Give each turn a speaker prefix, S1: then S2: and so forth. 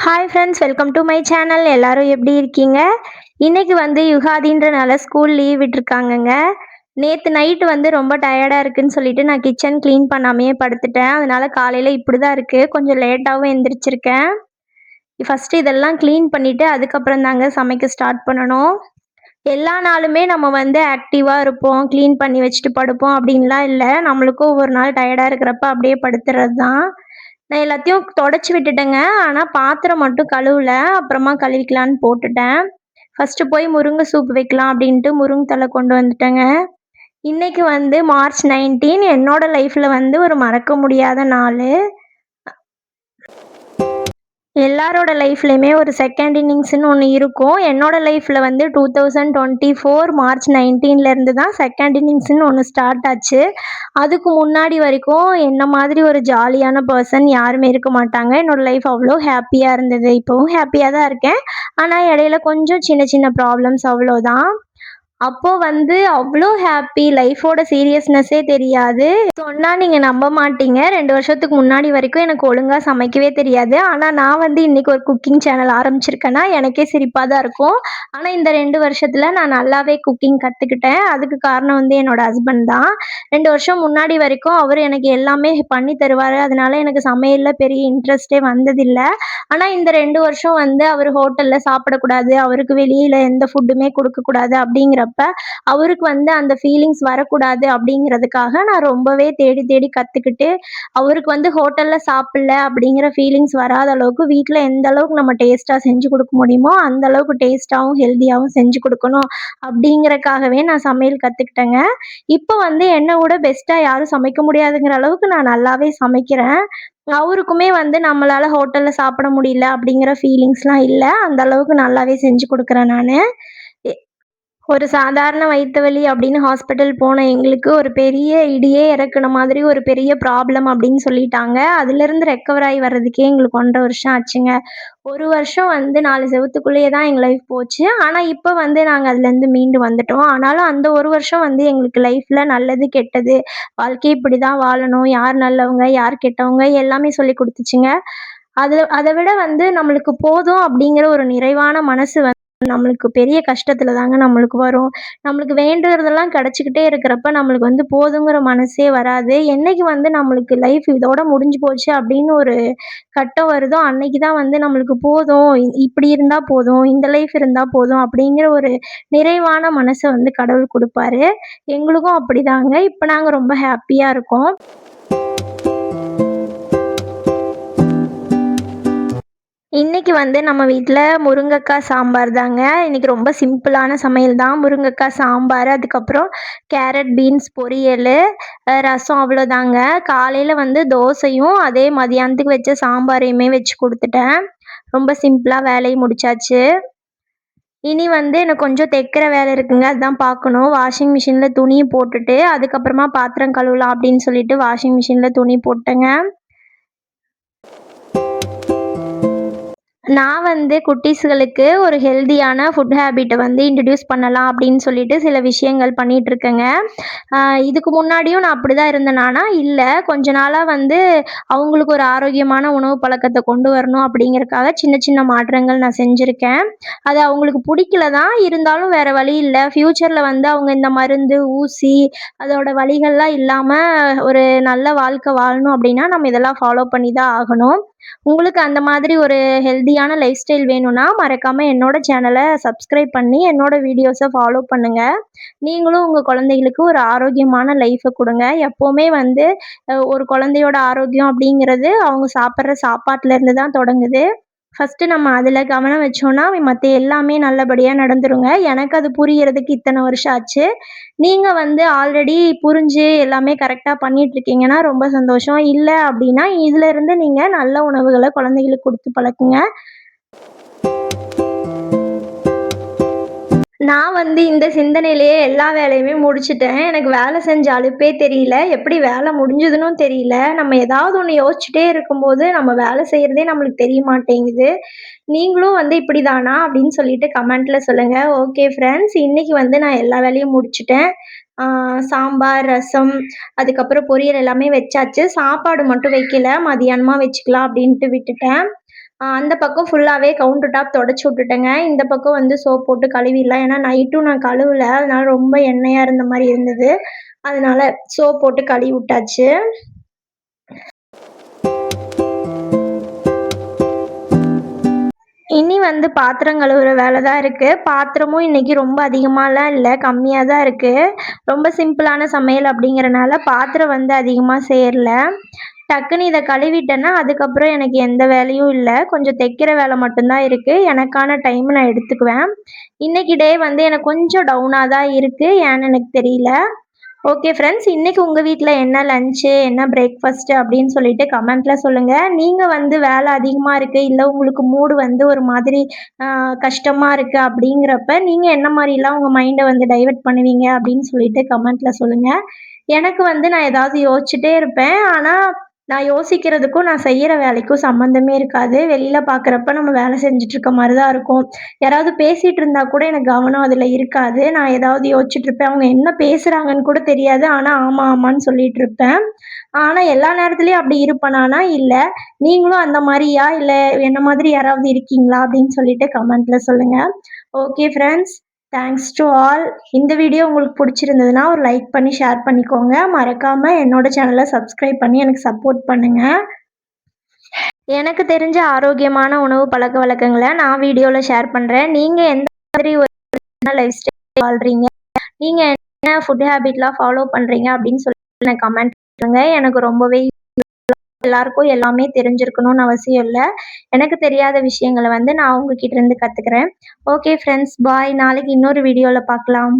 S1: Hi friends, welcome to my channel. எல்லாரும் எப்படி இருக்கீங்க? இன்னைக்கு வந்து யுகாதின்றனால ஸ்கூல் லீவ் விட்டுருக்காங்கங்க. நேத்து நைட்டு வந்து ரொம்ப டயர்டா இருக்குன்னு சொல்லிட்டு நான் கிச்சன் கிளீன் பண்ணாமயே படுத்துட்டேன். அதனால காலையில இப்படி தான் இருக்கு. கொஞ்சம் லேட்டாவும் எந்திரிச்சிருக்கேன். ஃபர்ஸ்ட்டு இதெல்லாம் கிளீன் பண்ணிட்டு அதுக்கப்புறம் தாங்க சமைக்க ஸ்டார்ட் பண்ணணும். எல்லா நாளுமே நம்ம வந்து ஆக்டிவா இருப்போம், கிளீன் பண்ணி வச்சுட்டு படுப்போம் அப்படின்லாம் இல்ல. நம்மளுக்கும் ஒவ்வொரு நாள் டயர்டா இருக்கிறப்ப அப்படியே படுத்துறது தான். நான் எல்லாத்தையும் தொடச்சு விட்டுட்டேங்க. ஆனா பாத்திரம் மட்டும் கழுவல. அப்புறமா கழுவிக்கலான்னு போட்டுட்டேன். ஃபர்ஸ்ட்டு போய் முருங்க சூப் வைக்கலாம் அப்படின்ட்டு முருங்க தழ கொண்டு வந்துட்டேங்க. இன்னைக்கு வந்து மார்ச் 19 என்னோட லைஃப்ல வந்து ஒரு மறக்க முடியாத நாளு. எல்லாரோட லைஃப்லயுமே ஒரு செகண்ட் இன்னிங்ஸ்ன்னு ஒண்ணு இருக்கும். என்னோட லைஃப்ல வந்து 2024 மார்ச் 19ல இருந்து தான் செகண்ட் இன்னிங்ஸ்ன்னு ஒண்ணு ஸ்டார்ட் ஆச்சு. அதுக்கு முன்னாடி வரைக்கும் என்ன மாதிரி ஒரு ஜாலியான பெர்சன் யாருமே இருக்க மாட்டாங்க. என்னோட லைஃப் அவ்ளோ ஹேப்பியா இருந்தது. இப்பவும் ஹேப்பியா தான் இருக்கேன். ஆனா இடையில கொஞ்சம் சின்ன சின்ன ப்ராப்ளம்ஸ் அவ்வளோதான். அப்போ வந்து அவ்ளோ ஹேப்பி. லைஃபோட சீரியஸ்னஸ்ஸே தெரியாது. சொன்னா நீங்க நம்ப மாட்டீங்க. 2 வருஷத்துக்கு முன்னாடி வரைக்கும் எனக்கு ஒழுங்கா சமைக்கவே தெரியாது. ஆனா நான் வந்து இன்னைக்கு ஒரு குக்கிங் சேனல் ஆரம்பிச்சிருக்கேன்னா, எனக்கே சிரிப்பா தான் இருக்கும். ஆனா இந்த 2 வருஷத்துல நான் நல்லாவே குக்கிங் கத்துக்கிட்டேன். அதுக்கு காரணம் வந்து என்னோட ஹஸ்பண்ட் தான். 2 வருஷம் முன்னாடி வரைக்கும் அவரு எனக்கு எல்லாமே பண்ணி தருவாரு. அதனால எனக்கு சமையல்ல பெரிய இன்ட்ரெஸ்ட்டே வந்ததில்ல. ஆனா இந்த 2 வருஷம் வந்து அவரு ஹோட்டல்ல சாப்பிடக்கூடாது, அவருக்கு வெளியில எந்த ஃபுட்டுமே குடுக்கக்கூடாது அப்படிங்கிறப்ப, அவருக்கு வந்து அந்த ஃபீலிங்ஸ் வரக்கூடாது அப்படிங்கிறதுக்காக நான் ரொம்பவே தேடி தேடி கத்துக்கிட்டு, அவருக்கு வந்து ஹோட்டல்ல சாப்பிடல அப்படிங்கிற ஃபீலிங்ஸ் வராத அளவுக்கு வீட்ல எந்த அளவுக்கு நம்ம டேஸ்ட்டா செஞ்சு குடுக்க முடியுமோ, அந்த அளவுக்கு டேஸ்ட்டாவும், ஹெல்தியாவும் செஞ்சு குடுக்கணும் அப்படிங்கிறக்காகவே நான் சமையல் கத்துக்கிட்டேங்க. இப்போ வந்து என்ன விட பெஸ்ட்டா யாரும் சமைக்க முடியாதுங்கிற அளவுக்கு நான் நல்லாவே சமைக்கிறேன். அவருக்குமே வந்து நம்மளால ஹோட்டல்ல சாப்பிட முடியல அப்படிங்கிற ஃபீலிங்ஸ்லாம் இல்ல. அந்த அளவுக்கு நல்லாவே செஞ்சு குடுக்குறேன் நானு. எ ஒரு சாதாரண வயித்து வலி அப்படின்னு ஹாஸ்பிட்டல் போன எங்களுக்கு ஒரு பெரிய இடியே இறக்குன மாதிரி ஒரு பெரிய ப்ராப்ளம் அப்படின்னு சொல்லிட்டாங்க. அதிலிருந்து ரெக்கவர் ஆயி வர்றதுக்கே எங்களுக்கு 1 1/2 வருஷம் ஆச்சுங்க. 1 வருஷம் வந்து 4 செவுத்துக்குள்ளேயே தான் எங்க லைஃப் போச்சு. ஆனா இப்ப வந்து நாங்க அதுலேருந்து மீண்டு வந்துட்டோம். ஆனாலும் அந்த 1 வருஷம் வந்து எங்களுக்கு லைஃப்ல நல்லது, கெட்டது, வாழ்க்கைய இப்படிதான் வாழணும், யார் நல்லவங்க, யார் கெட்டவங்க எல்லாமே சொல்லிக் குடுத்துச்சுங்க. அத விட வந்து நம்மளுக்கு போதும் அப்படிங்கிற ஒரு நிறைவான மனசு வந்து நம்மளுக்கு பெரிய கஷ்டத்துல தாங்க நம்மளுக்கு வரும். நம்மளுக்கு வேண்டுறதெல்லாம் கிடைச்சுக்கிட்டே இருக்கிறப்ப, நம்மளுக்கு வந்து போதுங்கிற மனசே வராது. என்னைக்கு வந்து நம்மளுக்கு லைஃப் இதோட முடிஞ்சு போச்சு அப்படின்னு ஒரு கட்டம் வருதோ, அன்னைக்கு தான் வந்து நம்மளுக்கு போதும், இப்படி இருந்தா போதும், இந்த லைஃப் இருந்தா போதும் அப்படிங்கிற ஒரு நிறைவான மனச வந்து கடவுள் குடுப்பாரு. எங்களுக்கும் அப்படிதாங்க. இப்ப நாங்க ரொம்ப ஹேப்பியா இருக்கோம். இன்னைக்கு வந்து நம்ம வீட்ல முருங்கக்கா சாம்பார் தாங்க. இன்னைக்கு ரொம்ப சிம்பிளான சமையல் தான். முருங்கக்கா சாம்பார், அதுக்கப்புறம் கேரட், பீன்ஸ் பொரியலு, ரசம் அவ்வளோதாங்க. காலையில வந்து தோசையும், அதே மதியானத்துக்கு வச்ச சாம்பாரையுமே வச்சு குடுத்துட்டேன். ரொம்ப சிம்பிளா வேலைய முடிச்சாச்சு. இனி வந்து எனக்கு கொஞ்சம் தைக்கிற வேலை இருக்குங்க. அதான் பார்க்கணும். வாஷிங் மிஷின்ல துணிய போட்டுட்டு, அதுக்கப்புறமா பாத்திரம் கழுவலாம் அப்படின்னு சொல்லிட்டு வாஷிங் மிஷின்ல துணி போட்டேங்க. நான் வந்து குட்டீஸ்களுக்கு ஒரு ஹெல்தியான ஃபுட் ஹேபிட்ட வந்து இன்ட்ரோடியூஸ் பண்ணலாம் அப்படின்னு சொல்லிட்டு சில விஷயங்கள் பண்ணிட்டுருக்கேங்க. அ இதுக்கு முன்னாடியும் நான் அப்படிதான் இருந்தேனான்னா, இல்ல. கொஞ்ச நாளா வந்து அவங்களுக்கு ஒரு ஆரோக்கியமான உணவு பழக்கத்த கொண்டு வரணும் அப்படிங்கிறக்காக சின்ன சின்ன மாற்றங்கள் நான் செஞ்சிருக்கேன். அது அவங்களுக்கு புடிக்கல தான். இருந்தாலும் வேற வழி இல்ல. ஃப்யூச்சர்ல வந்து அவங்க இந்த மருந்து, ஊசி அதோட வலிகள்லாம் இல்லாம ஒரு நல்ல வாழ்க்கை வாழணும் அப்படின்னா, நம்ம இதெல்லாம் ஃபாலோ பண்ணி தான் ஆகணும். உங்களுக்கு அந்த மாதிரி ஒரு ஹெல்தியான லைஃப் ஸ்டைல் வேணும்னா, மறக்காம என்னோட சேனல சப்ஸ்கிரைப் பண்ணி, என்னோட வீடியோஸ ஃபாலோ பண்ணுங்க. நீங்களும் உங்க குழந்தைகளுக்கு ஒரு ஆரோக்கியமான லைஃப குடுங்க. எப்பவுமே வந்து ஒரு குழந்தையோட ஆரோக்கியம் அப்படிங்கிறது, அவங்க சாப்பிடுற சாப்பாட்டுல இருந்து தான் தொடங்குது. ஃபர்ஸ்ட்டு நம்ம அதுல கவனம் வச்சோம்னா, மத்த எல்லாமே நல்லபடியா நடந்துருங்க. எனக்கு அது புரியறதுக்கு இத்தன வருஷம் ஆச்சு. நீங்க வந்து ஆல்ரெடி புரிஞ்சு எல்லாமே கரெக்ட்டா பண்ணிட்டுருக்கீங்கன்னா, ரொம்ப சந்தோஷம். இல்ல அப்டின்னா, இதுலருந்து நீங்க நல்ல உணவுகள குழந்தைகளுக்கு குடுத்து பழக்குங்க. நான் வந்து இந்த சிந்தனையிலேயே எல்லா வேலையுமே முடிச்சுட்டேன். எனக்கு வேலை செஞ்ச அலுப்பே தெரியல. எப்படி வேலை முடிஞ்சதுன்னும் தெரியல. நம்ம ஏதாவது ஒண்ணு யோசிச்சுட்டே இருக்கும்போது, நம்ம வேலை செய்றதே நம்மளுக்கு தெரிய மாட்டேங்குது. நீங்களும் வந்து இப்படிதானா? அப்படின்னு சொல்லிட்டு கமெண்ட்ல சொல்லுங்க. Okay friends. இன்னைக்கு வந்து நான் எல்லா வேலையும் முடிச்சுட்டேன். ஆ சாம்பார், ரசம், அதுக்கப்புறம் பொரியல் எல்லாமே வச்சாச்சு. சாப்பாடு மட்டும் வைக்கல. மதியானமா வச்சுக்கலாம் அப்படின்ட்டு விட்டுட்டேன். அந்த பக்கம் ஃபுல்லாவே கவுண்டர் டாப் தொடச்சு விட்டுட்டேங்க. இந்த பக்கம் வந்து சோப் போட்டு கழுவிடலாம். ஏன்னா நைட்டும் நான் கழுவல. அதனால ரொம்ப எண்ணெயா இருந்த மாரி இருந்தது. அதனால சோப் போட்டு கழுவி விட்டாச்சு. இனி வந்து பாத்திரம் கழுவுற வேலை தான் இருக்கு. பாத்திரமும் இன்னைக்கு ரொம்ப அதிகமாலாம் இல்ல. கம்மியா தான் இருக்கு. ரொம்ப சிம்பிளான சமையல் அப்படிங்கிறனால பாத்திரம் வந்து அதிகமா சேரல. டக்குன்னு இத கழுவிட்டேன்னா, அதுக்கப்புறம் எனக்கு எந்த வேலையும் இல்ல. கொஞ்சம் தைக்கிற வேலை மட்டும் தான் இருக்கு. எனக்கான டைம் நான் எடுத்துக்குவேன். இன்னைக்கு டே வந்து எனக்கு கொஞ்சம் டவுனா தான் இருக்கு. ஏன்னு எனக்கு தெரியல. ஓகே ஃப்ரெண்ட்ஸ், இன்னைக்கு உங்க வீட்ல என்ன லஞ்ச்சு, என்ன பிரேக்ஃபாஸ்ட் அப்படின்னு சொல்லிட்டு கமெண்ட்ல சொல்லுங்க. நீங்க வந்து வேலை அதிகமா இருக்கு, இல்ல உங்களுக்கு மூடு வந்து ஒரு மாதிரி அ கஷ்டமா இருக்கு அப்படிங்கிறப்ப, நீங்க என்ன மாரிலாம் உங்க மைண்ட வந்து டைவர்ட் பண்ணுவீங்க அப்படின்னு சொல்லிட்டு கமெண்ட்ல சொல்லுங்க. எனக்கு வந்து நான் ஏதாவது யோசிச்சுட்டே இருப்பேன். ஆனா, நான் யோசிக்கிறதுக்கும், நான் செய்யற வேலைக்கும் சம்மந்தமே இருக்காது. வெளியில பார்க்குறப்ப நம்ம வேலை செஞ்சுட்டு இருக்க மாரி தான் இருக்கும். யாராவது பேசிட்டு இருந்தா கூட எனக்கு கவனம் அதுல இருக்காது. நான் ஏதாவது யோசிச்சுட்டு இருப்பேன். அவங்க என்ன பேசுறாங்கன்னு கூட தெரியாது. ஆனா, ஆமா, ஆமான்னு சொல்லிட்டு இருப்பேன். ஆனா, எல்லா நேரத்துலயும் அப்படி இருப்பனானா? இல்ல. நீங்களும் அந்த மாரியா? இல்ல என்ன மாதிரி யாராவது இருக்கீங்களா? அப்படின்னு சொல்லிட்டு கமெண்ட்ல சொல்லுங்க. Okay friends. Thanks to all. இந்த வீடியோ உங்களுக்கு புடிச்சிருந்ததுன்னா, ஒரு லைக் பண்ணி ஷேர் பண்ணிக்கோங்க. மறக்காம என்னோட சேனல சப்ஸ்கிரைப் பண்ணி எனக்கு சப்போர்ட் பண்ணுங்க. எனக்கு தெரிஞ்ச ஆரோக்கியமான உணவு பழக்கவழக்கங்கள நான் வீடியோல ஷேர் பண்றேன். நீங்க எந்த மாதிரி ஒரு லைஃப் ஸ்டைல் வாழ்றீங்க? நீங்க என்ன ஃபுட் ஹேபிட்லாம் ஃபாலோ பண்றீங்க அப்படின்னு சொல்லி எனக்கு கமெண்ட் பண்ணுங்க. எனக்கு ரொம்பவே எல்லாருக்கும் எல்லாமே தெரிஞ்சிருக்கணும்னு அவசியம் இல்ல. எனக்கு தெரியாத விஷயங்கள வந்து நான் உங்ககிட்ட இருந்து கத்துக்கிறேன். ஓகே ஃபிரெண்ட்ஸ், பாய். நாளைக்கு இன்னொரு வீடியோல பார்க்கலாம்.